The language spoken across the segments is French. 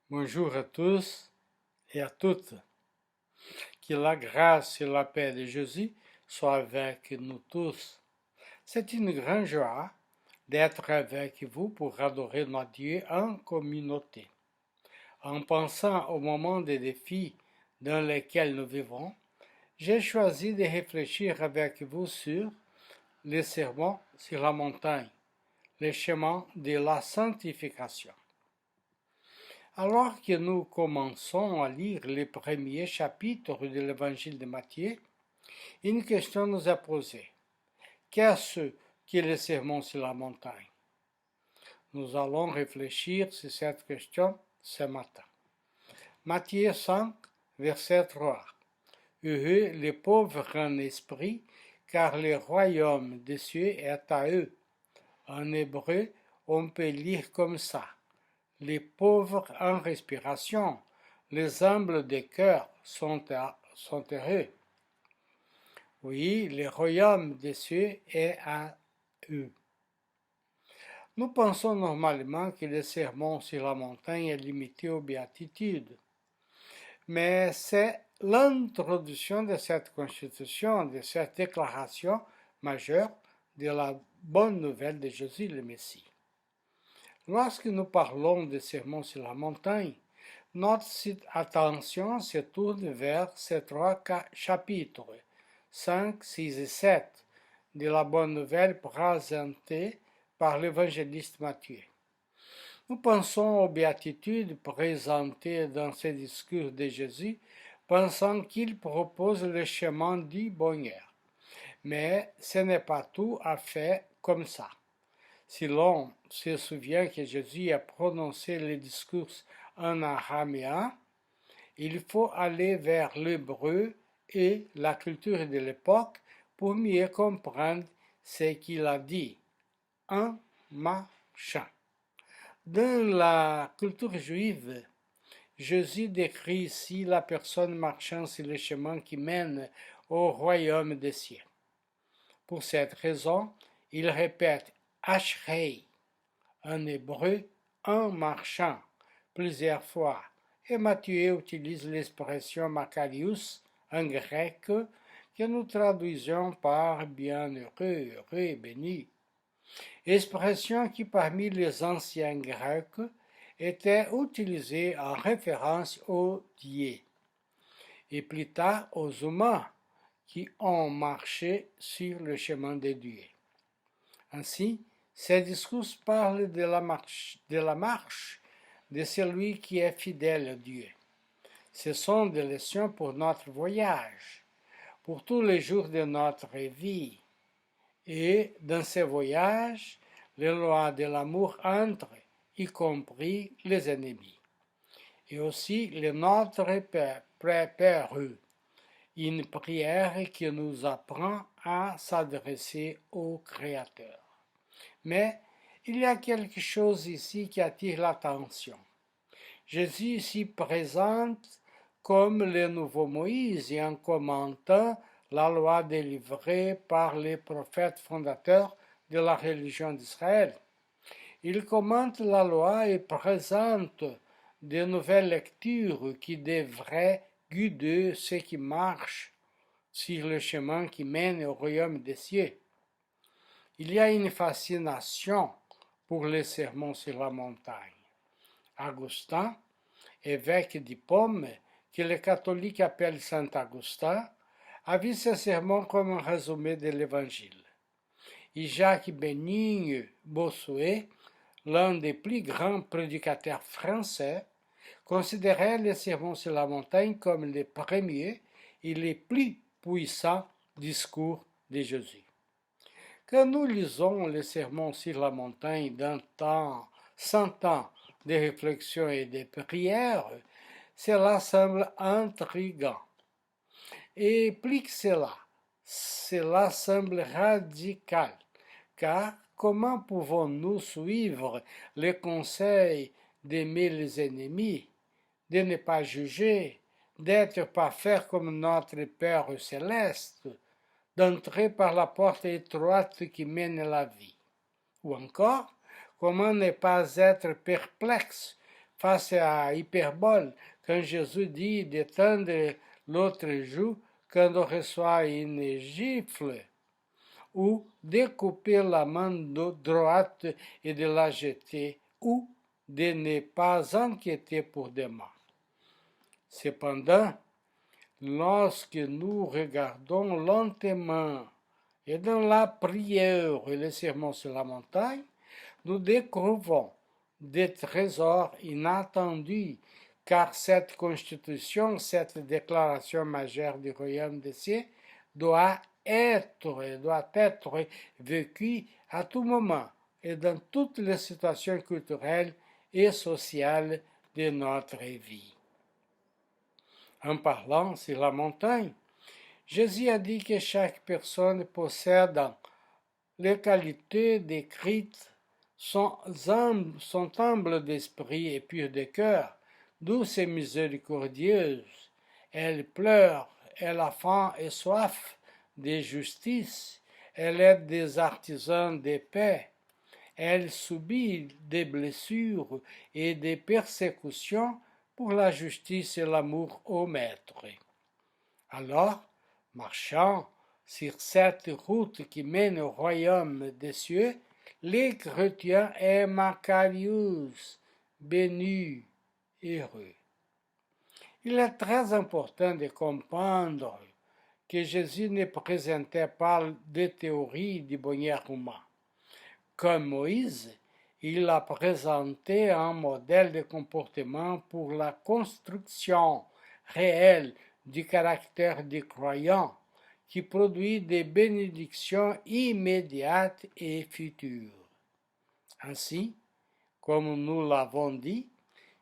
Bonjour à tous et à toutes. Que la grâce et la paix de Jésus soient avec nous tous. C'est une grande joie d'être avec vous pour adorer notre Dieu en communauté. En pensant au moment des défis dans lesquels nous vivons, j'ai choisi de réfléchir avec vous sur les sermons sur la montagne, les chemins de la sanctification. Alors que nous commençons à lire les premiers chapitres de l'évangile de Matthieu, une question nous est posée. Qu'est-ce que le sermon sur la montagne? Nous allons réfléchir sur cette question ce matin. Matthieu 5, verset 3. Heureux les pauvres en esprit, car le royaume des cieux est à eux. En hébreu, on peut lire comme ça. Les pauvres en respiration, les humbles de cœur sont heureux. Oui, le royaume des cieux est à eux. Nous pensons normalement que le sermon sur la montagne est limité aux béatitudes. Mais c'est l'introduction de cette constitution, de cette déclaration majeure de la bonne nouvelle de Jésus le Messie. Lorsque nous parlons de sermon sur la montagne, notre attention se tourne vers ces trois chapitres, 5, 6 et 7, de la bonne nouvelle présentée par l'évangéliste Matthieu. Nous pensons aux béatitudes présentées dans ce discours de Jésus, pensant qu'il propose le chemin du bonheur. Mais ce n'est pas tout à fait comme ça. Si l'on se souvient que Jésus a prononcé le discours en araméen, il faut aller vers l'hébreu et la culture de l'époque pour mieux comprendre ce qu'il a dit. En marchant. Dans la culture juive, Jésus décrit ici la personne marchant sur le chemin qui mène au royaume des cieux. Pour cette raison, il répète Ashrei en hébreu en marchant plusieurs fois. Et Matthieu utilise l'expression Makarios en grec que nous traduisons par bienheureux, heureux et béni. Expression qui parmi les anciens grecs était utilisée en référence aux dieux et plus tard aux humains qui ont marché sur le chemin de Dieu. Ainsi, ces discours parlent de la marche de celui qui est fidèle à Dieu. Ce sont des leçons pour notre voyage, pour tous les jours de notre vie. Et dans ce voyage, les lois de l'amour entrent, y compris les ennemis. Et aussi le Notre Père, une prière qui nous apprend à s'adresser au Créateur. Mais il y a quelque chose ici qui attire l'attention. Jésus s'y présente comme le nouveau Moïse et en commentant la loi délivrée par les prophètes fondateurs de la religion d'Israël. Il commente la loi et présente de nouvelles lectures qui devraient guider ceux qui marchent sur le chemin qui mène au royaume des cieux. Il y a une fascination pour les sermons sur la montagne. Augustin, évêque d'Hippone, que les catholiques appellent Saint Augustin, a vu ce sermon comme un résumé de l'Évangile. Et Jacques Bénigne Bossuet, l'un des plus grands prédicateurs français, considérait les sermons sur la montagne comme les premiers et les plus puissants discours de Jésus. Quand nous lisons les sermons sur la montagne d'un temps, 100 ans de réflexion et de prière, cela semble intriguant. Et plus que cela semble radical, car comment pouvons-nous suivre les conseils d'aimer les ennemis, de ne pas juger, d'être parfait comme notre Père céleste, d'entrer par la porte étroite qui mène à la vie? Ou encore, comment ne pas être perplexe face à hyperbole quand Jésus dit d'étendre l'autre joue quand on reçoit une gifle, ou découper la main droite et de la jeter, ou de ne pas inquiéter pour demain. Cependant, lorsque nous regardons lentement et dans la prière et le sermon sur la montagne, nous découvrons des trésors inattendus, car cette constitution, cette déclaration majeure du royaume des cieux doit être vécue à tout moment et dans toutes les situations culturelles et sociales de notre vie. En parlant sur la montagne, Jésus a dit que chaque personne possède les qualités décrites, sont humbles d'esprit et pures de cœur, douces et miséricordieuses. Elle pleure, elle a faim et soif de justice, elle aide des artisans de paix, elle subit des blessures et des persécutions pour la justice et l'amour au Maître. Alors, marchant sur cette route qui mène au royaume des cieux, les chrétiens est Macarius, béni, heureux. Il est très important de comprendre que Jésus ne présentait pas de théorie du bonheur humain. Comme Moïse, il a présenté un modèle de comportement pour la construction réelle du caractère du croyant, qui produit des bénédictions immédiates et futures. Ainsi, comme nous l'avons dit,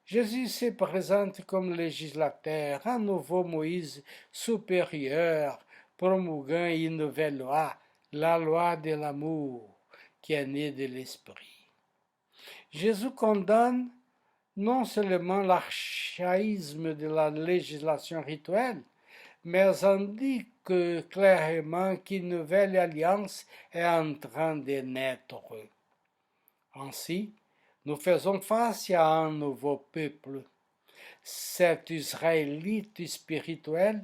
Jésus se présente comme législateur, un nouveau Moïse supérieur, promulguant une nouvelle loi, la loi de l'amour, qui est née de l'Esprit. Jésus condamne non seulement l'archaïsme de la législation rituelle, mais indique clairement qu'une nouvelle alliance est en train de naître. Ainsi, nous faisons face à un nouveau peuple. Cet Israélite spirituel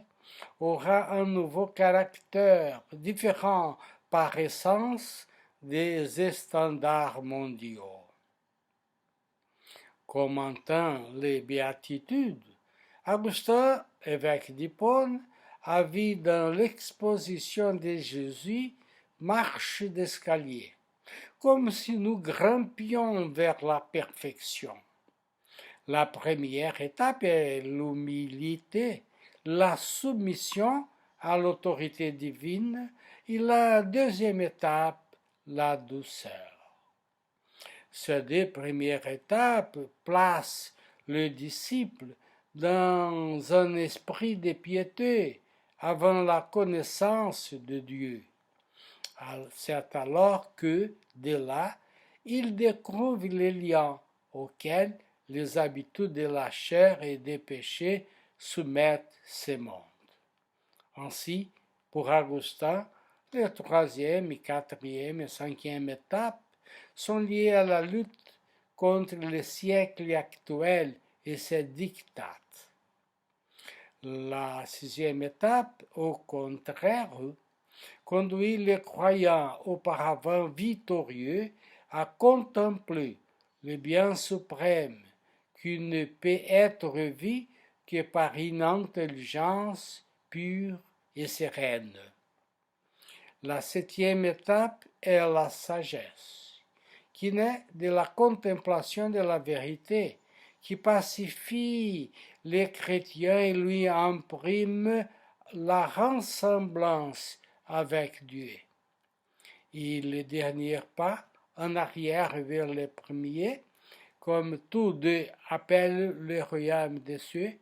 aura un nouveau caractère, différent par essence des standards mondiaux. Commentant les béatitudes, Augustin, évêque d'Hippone, a vu dans l'exposition de Jésus marche d'escalier, comme si nous grimpions vers la perfection. La première étape est l'humilité, la soumission à l'autorité divine, et la deuxième étape, la douceur. Ces deux premières étapes placent le disciple dans un esprit de piété avant la connaissance de Dieu. C'est alors que, de là, il découvre les liens auxquels les habitudes de la chair et des péchés soumettent ce monde. Ainsi, pour Augustin, les troisième, quatrième et cinquième étapes sont liées à la lutte contre le siècle actuel et ses dictats. La sixième étape, au contraire, conduit les croyants auparavant victorieux à contempler le bien suprême qui ne peut être vu que par une intelligence pure et sereine. La septième étape est la sagesse, qui naît de la contemplation de la vérité, qui pacifie les chrétiens et lui imprime la ressemblance avec Dieu. Et le dernier pas en arrière vers le premier, comme tous deux appellent le royaume des cieux,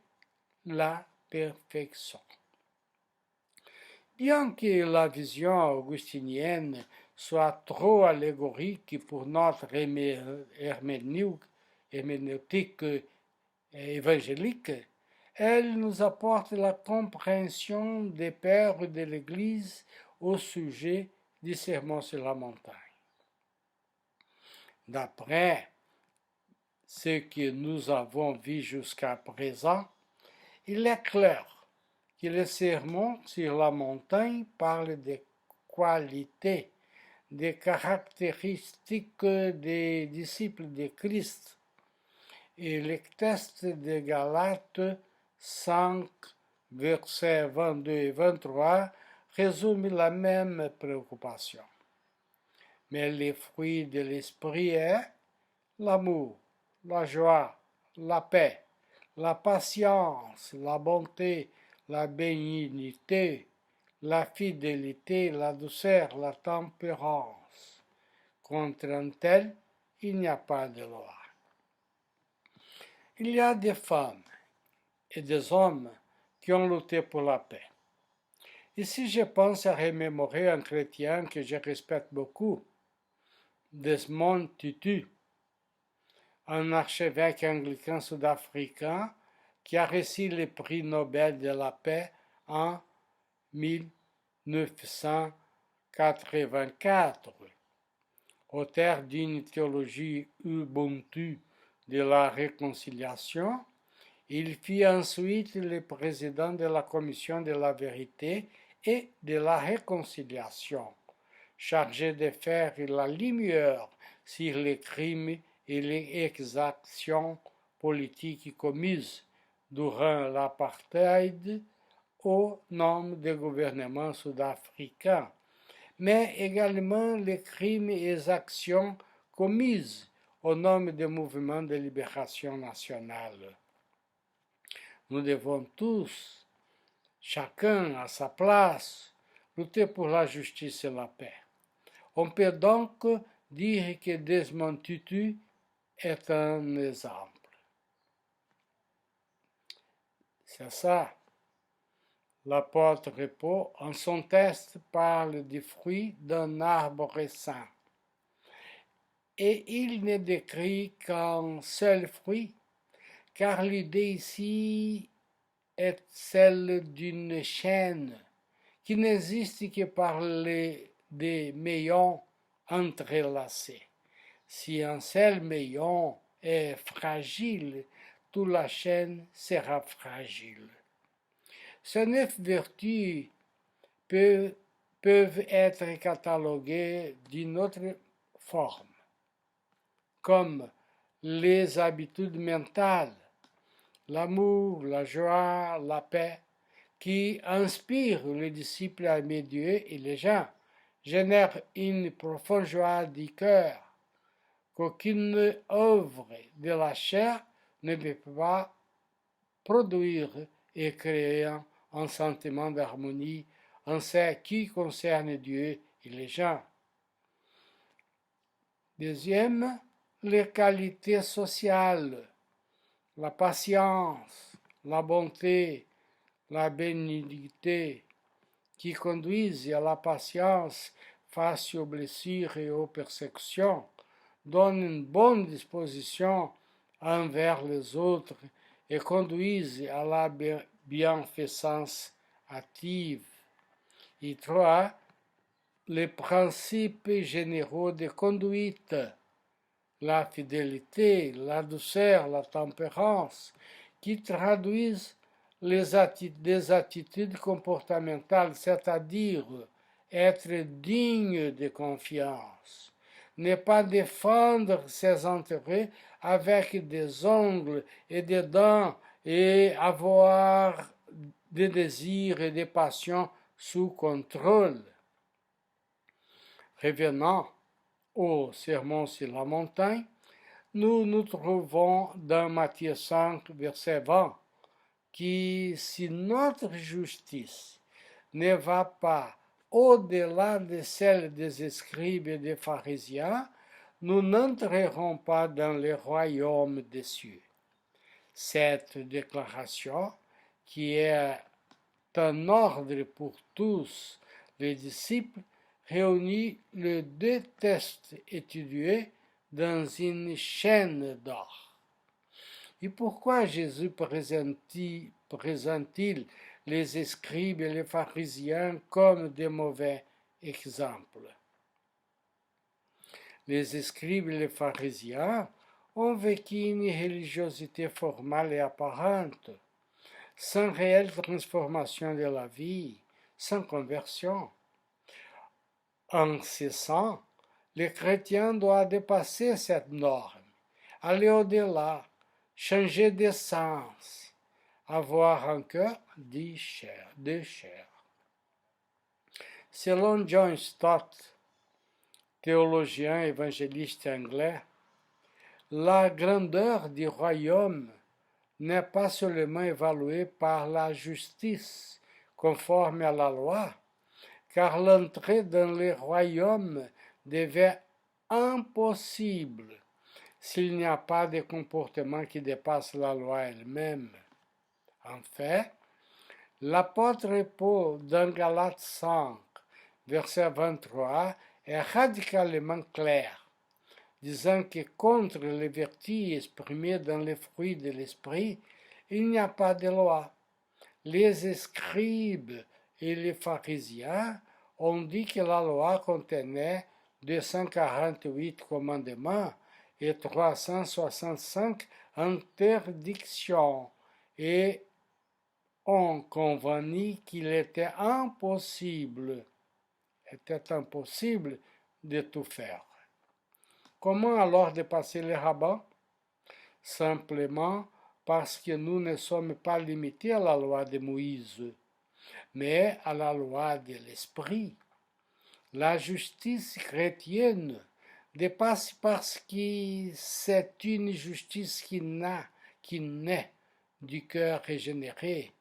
la perfection. Bien que la vision augustinienne soit trop allégorique pour notre herméneutique évangélique, elle nous apporte la compréhension des pères de l'Église au sujet du sermon sur la montagne. D'après ce que nous avons vu jusqu'à présent, il est clair que le sermon sur la montagne parle des qualités, des caractéristiques des disciples de Christ. Et le texte de Galates 5, versets 22 et 23 résume la même préoccupation. Mais les fruits de l'esprit est l'amour, la joie, la paix, la patience, la bonté, la bénignité, la fidélité, la douceur, la tempérance. Contre un tel, il n'y a pas de loi. Il y a des femmes et des hommes qui ont lutté pour la paix. Ici, je pense à remémorer un chrétien que je respecte beaucoup, Desmond Tutu, un archevêque anglican sud-africain qui a reçu le prix Nobel de la paix en 1984. Auteur d'une théologie Ubuntu de la réconciliation, il fut ensuite le président de la commission de la vérité et de la réconciliation, chargé de faire la lumière sur les crimes et les exactions politiques commises durant l'apartheid au nom du gouvernement sud-africain, mais également les crimes et les actions commises au nom du mouvement de libération nationale. Nous devons tous, chacun à sa place, lutter pour la justice et la paix. On peut donc dire que Desmond Tutu est un exemple. C'est ça. L'apôtre Paul, en son texte, parle du fruit d'un arbre sain. Et il ne décrit qu'un seul fruit, car l'idée ici est celle d'une chaîne qui n'existe que par des maillons entrelacés. Si un seul maillon est fragile, toute la chaîne sera fragile. Ces 9 vertus peuvent être cataloguées d'une autre forme, comme les habitudes mentales, l'amour, la joie, la paix, qui inspirent les disciples à aimer Dieu et les gens, génèrent une profonde joie du cœur qu'aucune œuvre de la chair ne peut pas produire et créer un sentiment d'harmonie en ce qui concerne Dieu et les gens. Deuxième, les qualités sociales, la patience, la bonté, la bénignité, qui conduisent à la patience face aux blessures et aux persécutions, donnent une bonne disposition envers les autres et conduisent à la bienfaisance active. Et 3. Les principes généraux de conduite, la fidélité, la douceur, la tempérance, qui traduisent des attitudes comportementales, c'est-à-dire être digne de confiance, ne pas défendre ses intérêts avec des ongles et des dents et avoir des désirs et des passions sous contrôle. Revenant au sermon sur la montagne, nous nous trouvons dans Matthieu 5, verset 20, qui, si notre justice ne va pas au-delà de celle des scribes et des pharisiens, nous n'entrerons pas dans le royaume des cieux. Cette déclaration, qui est un ordre pour tous les disciples, réunit les 2 textes étudiés dans une chaîne d'or. Et pourquoi Jésus présente-t-il les scribes et les pharisiens comme de mauvais exemples? Les scribes et les pharisiens ont vécu une religiosité formelle et apparente, sans réelle transformation de la vie, sans conversion. En ce sens, le chrétien doit dépasser cette norme, aller au-delà, changer de sens, avoir un cœur de chair. Selon John Stott, théologien évangéliste anglais, la grandeur du royaume n'est pas seulement évaluée par la justice conforme à la loi, car l'entrée dans le royaume devient impossible s'il n'y a pas de comportement qui dépasse la loi elle-même. En fait, l'apôtre Paul dans Galates 5, verset 23, est radicalement clair, disant que contre les vertus exprimées dans les fruits de l'esprit, il n'y a pas de loi. Les scribes et les pharisiens ont dit que la loi contenait 248 commandements et 365 interdictions et ont convenu qu'il était impossible de tout faire. Comment alors dépasser les rabbins? Simplement parce que nous ne sommes pas limités à la loi de Moïse, mais à la loi de l'esprit. La justice chrétienne dépasse parce que c'est une justice qui naît du cœur régénéré,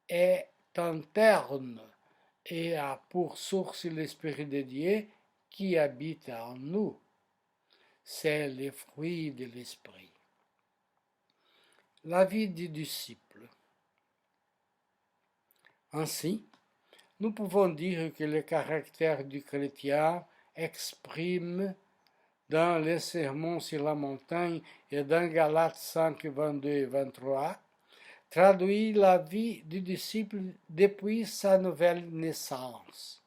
est interne et a pour source l'Esprit de Dieu qui habite en nous. C'est le fruit de l'Esprit. La vie du disciple. Ainsi, nous pouvons dire que le caractère du chrétien exprime dans les sermons sur la montagne et dans Galates 5, 22 et 23, traduit la vie du disciple depuis sa nouvelle naissance.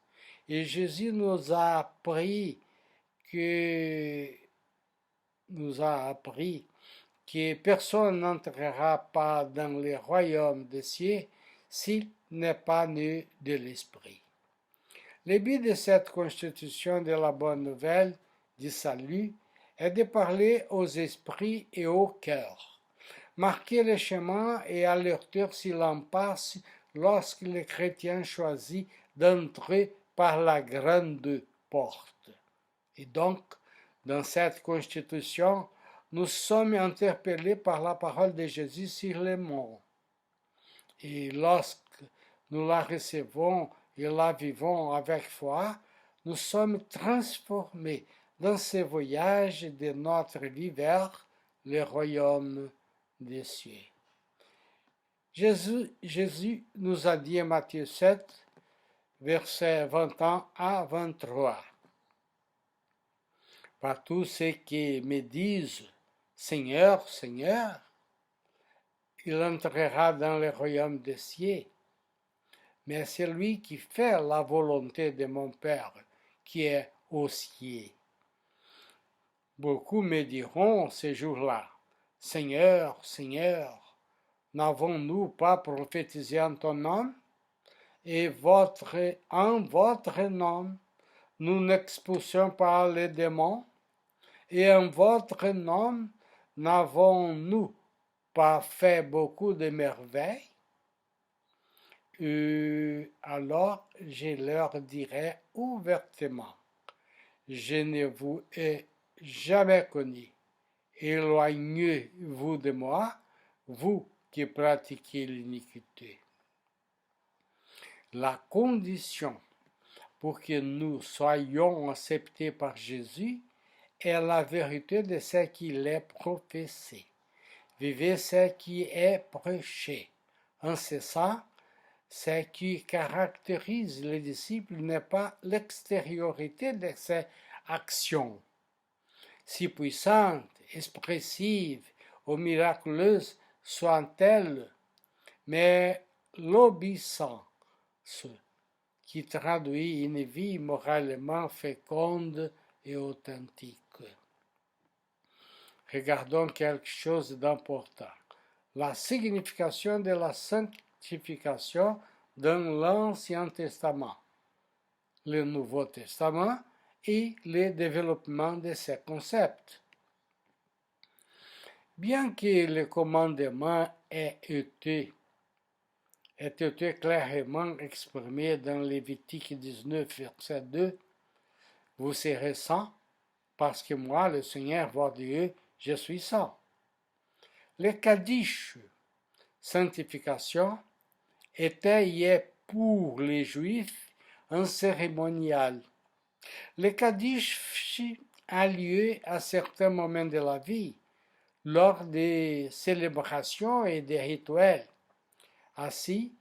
Et Jésus nous a appris que personne n'entrera pas dans le royaume des cieux s'il n'est pas né de l'Esprit. Le but de cette constitution de la bonne nouvelle du salut est de parler aux esprits et aux cœurs, marquer le chemin et alerter sur l'impasse lorsque le chrétien choisit d'entrer par la grande porte. Et donc, dans cette constitution, nous sommes interpellés par la parole de Jésus sur les monts. Et lorsque nous la recevons et la vivons avec foi, nous sommes transformés dans ce voyage de notre vie vers le royaume des cieux. Jésus nous a dit en Matthieu 7, versets 21 à 23. Par tous ceux qui me disent Seigneur, Seigneur, il entrera dans le royaume des cieux. Mais c'est lui qui fait la volonté de mon Père qui est aux cieux. Beaucoup me diront ces jours-là, Seigneur, Seigneur, n'avons-nous pas prophétisé en ton nom? Et en votre nom, nous n'expulsions pas les démons? Et en votre nom, n'avons-nous pas fait beaucoup de merveilles? Alors je leur dirai ouvertement, je ne vous ai jamais connu. Éloignez-vous de moi, vous qui pratiquez l'iniquité. La condition pour que nous soyons acceptés par Jésus est la vérité de ce qu'il est professé. Vivez ce qui est prêché. En ce sens, ce qui caractérise les disciples n'est pas l'extériorité de ses actions, si puissantes, expressives ou miraculeuses soient-elles, mais l'obéissance qui traduit une vie moralement féconde et authentique. regardons quelque chose d'important. La signification de la sanctification dans l'Ancien Testament, le Nouveau Testament et le développement de ces concepts. Bien que le commandement ait été clairement exprimé dans Lévitique 19, verset 2, vous serez saints, parce que moi, le Seigneur, votre Dieu, je suis saint. Le Kaddish, sanctification, était pour les Juifs un cérémonial. Le Kaddish a lieu à certains moments de la vie, lors des célébrations et des rituels. Ainsi,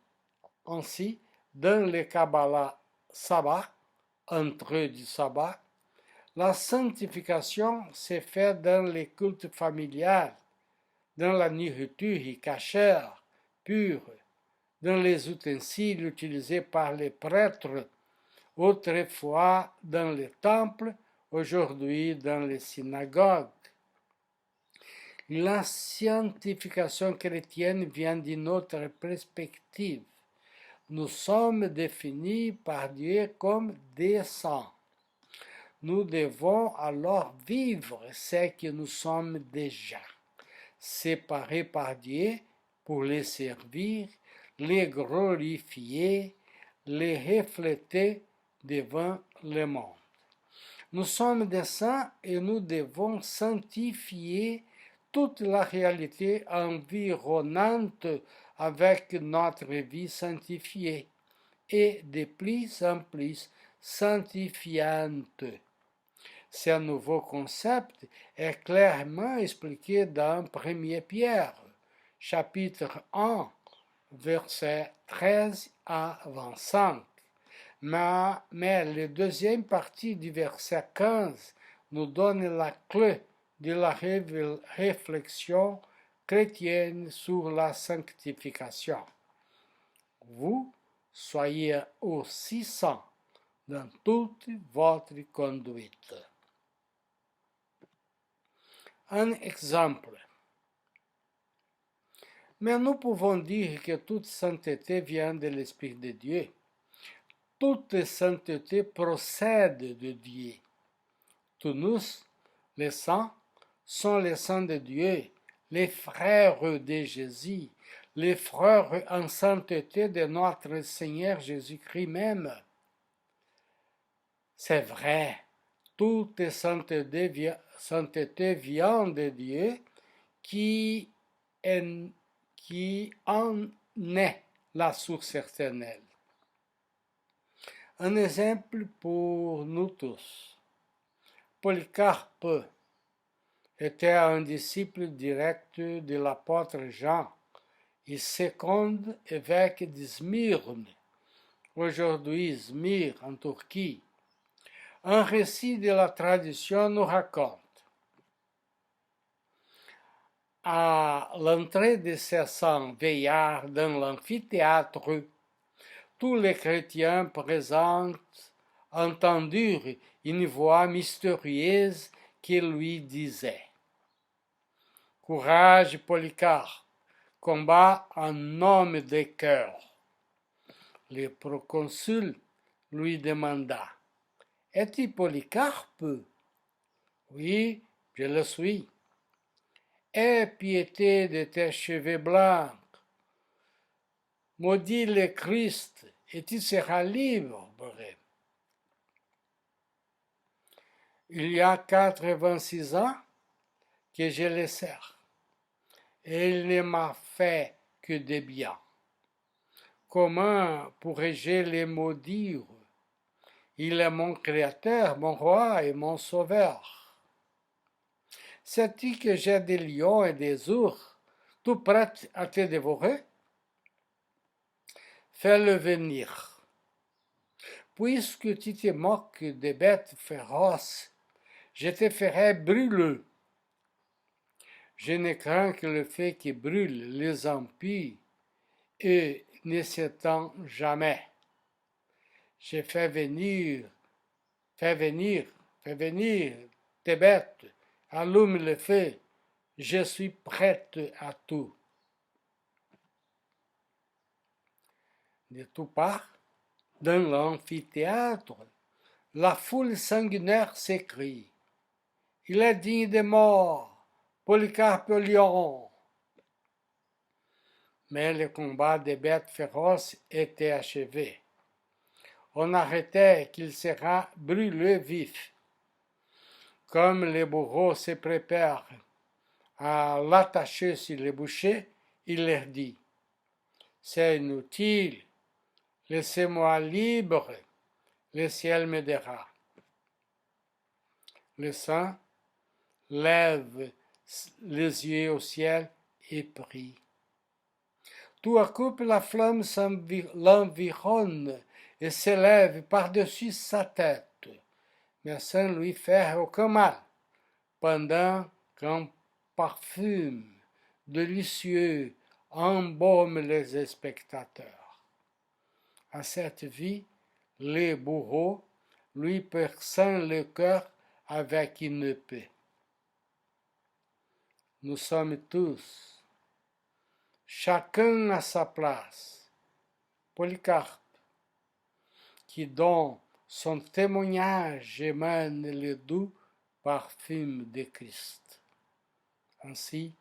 dans le Kabbalah Sabbat, entre du sabbat, la sanctification se fait dans les cultes familiales, dans la nourriture cachère, pure, dans les ustensiles utilisés par les prêtres, autrefois dans les temples, aujourd'hui dans les synagogues. La sanctification chrétienne vient d'une autre perspective. Nous sommes définis par Dieu comme des saints. Nous devons alors vivre ce que nous sommes déjà, séparés par Dieu pour les servir, les glorifier, les refléter devant le monde. Nous sommes des saints et nous devons sanctifier toute la réalité environnante avec notre vie sanctifiée et de plus en plus sanctifiante. Ce nouveau concept est clairement expliqué dans 1 Pierre, chapitre 1, versets 13 à 25. Mais la deuxième partie du verset 15 nous donne la clé de la réflexion chrétienne sur la sanctification. Vous soyez aussi saints dans toute votre conduite. Un exemple. Mais nous pouvons dire que toute sainteté vient de l'Esprit de Dieu. Toute sainteté procède de Dieu. Tous nous, les saints, sont les saints de Dieu, les frères de Jésus, les frères en sainteté de notre Seigneur Jésus-Christ même. C'est vrai, toute sainteté vient de Dieu qui en est la source éternelle. Un exemple pour nous tous. Polycarpe était un disciple direct de l'apôtre Jean et second évêque de Smyrne, aujourd'hui Izmir en Turquie. Un récit de la tradition nous raconte. À l'entrée de ces 100 veillards dans l'amphithéâtre, tous les chrétiens présents entendirent une voix mystérieuse qui lui disait: Courage, Polycarpe, combat en homme de cœur. Le proconsul lui demanda: Es-tu Polycarpe? Oui, je le suis. Aie piété de tes cheveux blancs. Maudis le Christ, et tu seras libre. Il y a 86 ans que je le sers, et il ne m'a fait que de bien. Comment pourrais-je le maudire? Il est mon Créateur, mon Roi et mon Sauveur. Sais-tu que j'ai des lions et des ours, tout prêts à te dévorer? Fais-le venir. Puisque tu te moques des bêtes féroces, je te ferai brûler. Je ne crains que le fait qui brûle les impies et ne s'étend jamais. Je fais venir tes bêtes, allume le feu, je suis prête à tout. De toutes parts, dans l'amphithéâtre, la foule sanguinaire s'écrie. Il est digne de mort, Polycarpe Lion. Mais le combat des bêtes féroces était achevé. On arrêtait qu'il sera brûlé vif. Comme les bourreaux se préparent à l'attacher sur le bûcher, il leur dit, c'est inutile, laissez-moi libre, le ciel m'aidera. Le saint lève les yeux au ciel et prie. Tout à coup, la flamme l'environne et s'élève par-dessus sa tête, mais sans lui faire aucun mal, pendant qu'un parfum délicieux embaume les spectateurs. À cette vie, les bourreaux lui perçant le cœur avec une épée. Nous sommes tous, chacun à sa place, Polycarpe, qui dans son témoignage émane le doux parfum de Christ. Ainsi,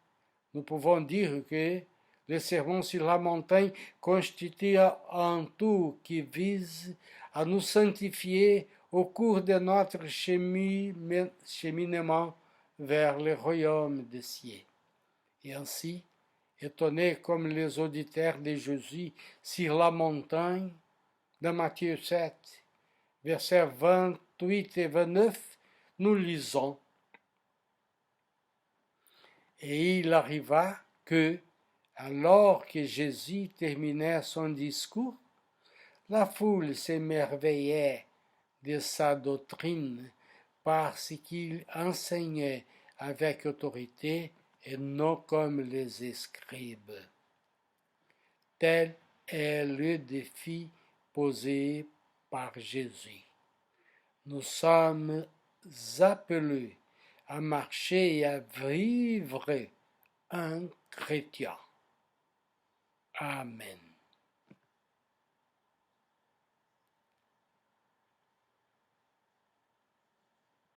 nous pouvons dire que le sermon sur la montagne constitue un tout qui vise à nous sanctifier au cours de notre cheminement vers le royaume des cieux. Et ainsi, étonnés comme les auditeurs de Jésus sur la montagne, dans Matthieu 7, versets 28 et 29, nous lisons. Et il arriva que, alors que Jésus terminait son discours, la foule s'émerveillait de sa doctrine parce qu'il enseignait avec autorité et non comme les scribes. Tel est le défi posé par Jésus. Nous sommes appelés à marcher et à vivre un chrétien. Amen.